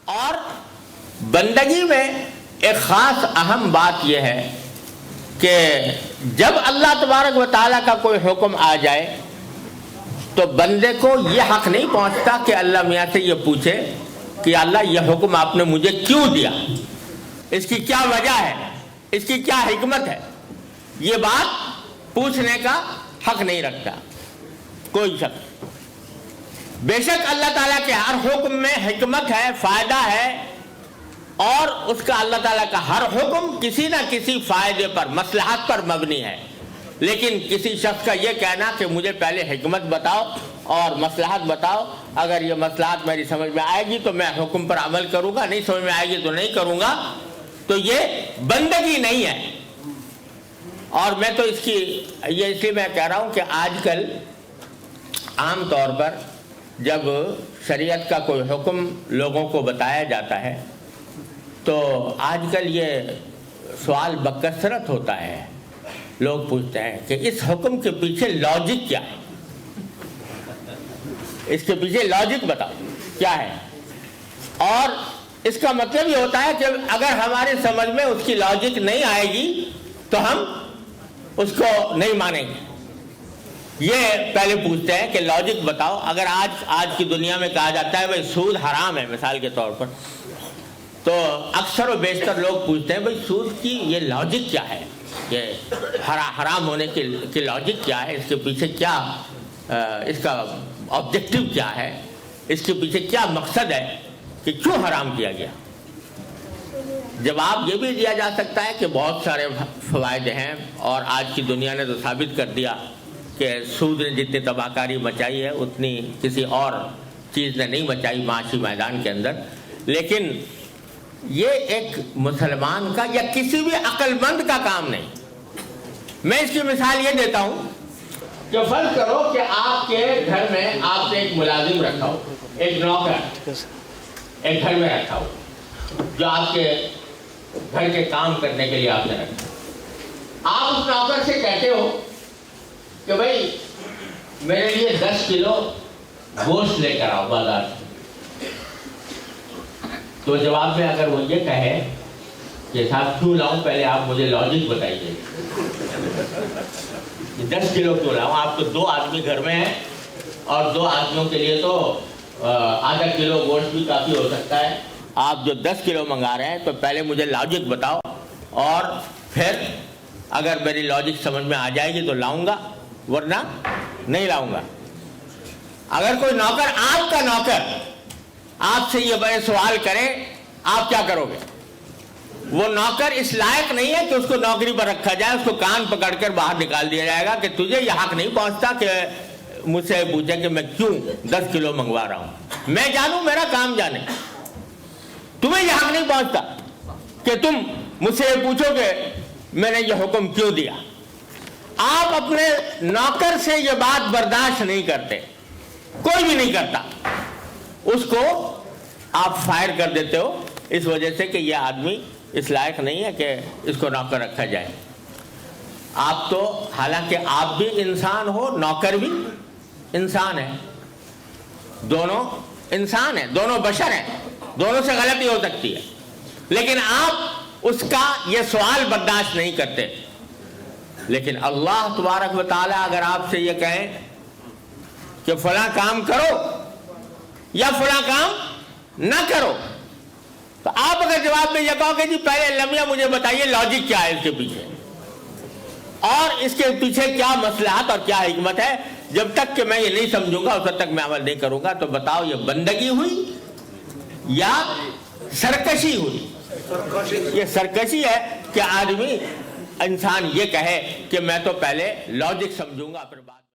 اور بندگی میں ایک خاص اہم بات یہ ہے کہ جب اللہ تبارک و تعالیٰ کا کوئی حکم آ جائے تو بندے کو یہ حق نہیں پہنچتا کہ اللہ میاں سے یہ پوچھے کہ اللہ یہ حکم آپ نے مجھے کیوں دیا، اس کی کیا وجہ ہے، اس کی کیا حکمت ہے. یہ بات پوچھنے کا حق نہیں رکھتا کوئی شخص. بے شک اللہ تعالیٰ کے ہر حکم میں حکمت ہے، فائدہ ہے، اور اس کا اللہ تعالیٰ کا ہر حکم کسی نہ کسی فائدے پر، مصلحت پر مبنی ہے. لیکن کسی شخص کا یہ کہنا کہ مجھے پہلے حکمت بتاؤ اور مصلحت بتاؤ، اگر یہ مصلحت میری سمجھ میں آئے گی تو میں حکم پر عمل کروں گا، نہیں سمجھ میں آئے گی تو نہیں کروں گا، تو یہ بندگی نہیں ہے. اور میں تو اس لیے میں کہہ رہا ہوں کہ آج کل عام طور پر جب شریعت کا کوئی حکم لوگوں کو بتایا جاتا ہے تو آج کل یہ سوال بکثرت ہوتا ہے. لوگ پوچھتے ہیں کہ اس حکم کے پیچھے لاجک کیا ہے، اس کے پیچھے لاجک بتاؤ کیا ہے. اور اس کا مطلب یہ ہوتا ہے کہ اگر ہماری سمجھ میں اس کی لاجک نہیں آئے گی تو ہم اس کو نہیں مانیں گے. یہ پہلے پوچھتے ہیں کہ لاجک بتاؤ. اگر آج کی دنیا میں کہا جاتا ہے بھائی سود حرام ہے مثال کے طور پر، تو اکثر و بیشتر لوگ پوچھتے ہیں بھائی سود کی یہ لاجک کیا ہے، یہ حرام ہونے کی لاجک کیا ہے، اس کے پیچھے کیا، اس کا آبجیکٹو کیا ہے، اس کے پیچھے کیا مقصد ہے کہ کیوں حرام کیا گیا. جواب یہ بھی دیا جا سکتا ہے کہ بہت سارے فوائد ہیں، اور آج کی دنیا نے تو ثابت کر دیا کہ سود نے جتنی تباہ کاری مچائی ہے اتنی کسی اور چیز نے نہیں مچائی معاشی میدان کے اندر. لیکن یہ ایک مسلمان کا یا کسی بھی عقل مند کا کام نہیں. میں اس کی مثال یہ دیتا ہوں کہ فرض کرو کہ آپ کے گھر میں آپ نے ایک ملازم رکھا ہو، ایک نوکر ایک گھر میں رکھا ہو جو آپ کے گھر کے کام کرنے کے لیے آپ نے رکھا. آپ اس نوکر سے کہتے ہو کہ بھائی میرے لیے 10 کلو گوشت لے کر آؤ بازار سے. تو جواب میں اگر وہ یہ کہے کہ صاحب کیوں لاؤں، پہلے آپ مجھے لاجک بتائیے 10 کلو کیوں لاؤں. آپ تو 2 آدمی گھر میں ہیں اور 2 آدمیوں کے لیے تو آدھا کلو گوشت بھی کافی ہو سکتا ہے. آپ جو 10 کلو منگا رہے ہیں تو پہلے مجھے لاجک بتاؤ، اور پھر اگر میری لاجک سمجھ میں آ جائے گی تو لاؤں گا، ورنہ نہیں لاؤں گا. اگر کوئی نوکر، آپ کا نوکر آپ سے یہ بڑے سوال کرے، آپ کیا کرو گے؟ وہ نوکر اس لائق نہیں ہے کہ اس کو نوکری پر رکھا جائے، اس کو کان پکڑ کر باہر نکال دیا جائے گا کہ تجھے یہ حق نہیں پہنچتا کہ مجھ سے پوچھے کہ میں کیوں 10 کلو منگوا رہا ہوں. میں جانوں، میرا کام جانے. تمہیں یہ حق نہیں پہنچتا کہ تم مجھ سے یہ پوچھو کہ میں نے یہ حکم کیوں دیا. آپ اپنے نوکر سے یہ بات برداشت نہیں کرتے، کوئی بھی نہیں کرتا. اس کو آپ فائر کر دیتے ہو اس وجہ سے کہ یہ آدمی اس لائق نہیں ہے کہ اس کو نوکر رکھا جائے. آپ تو حالانکہ آپ بھی انسان ہو، نوکر بھی انسان ہے، دونوں انسان ہیں، دونوں بشر ہیں، دونوں سے غلطی ہو سکتی ہے. لیکن آپ اس کا یہ سوال برداشت نہیں کرتے. لیکن اللہ تبارک و تعالیٰ اگر آپ سے یہ کہیں کہ فلاں کام کرو یا فلاں کام نہ کرو، تو آپ اگر جواب میں یہ کہو کہ جی پہلے لمحہ مجھے بتائیے لاجک کیا ہے اس کے پیچھے، اور اس کے پیچھے کیا مصلحت اور کیا حکمت ہے، جب تک کہ میں یہ نہیں سمجھوں گا اس وقت تک میں عمل نہیں کروں گا. تو بتاؤ یہ بندگی ہوئی یا سرکشی ہوئی؟ یہ سرکشی ہے کہ آدمی انسان یہ کہے کہ میں تو پہلے لاجک سمجھوں گا پھر بات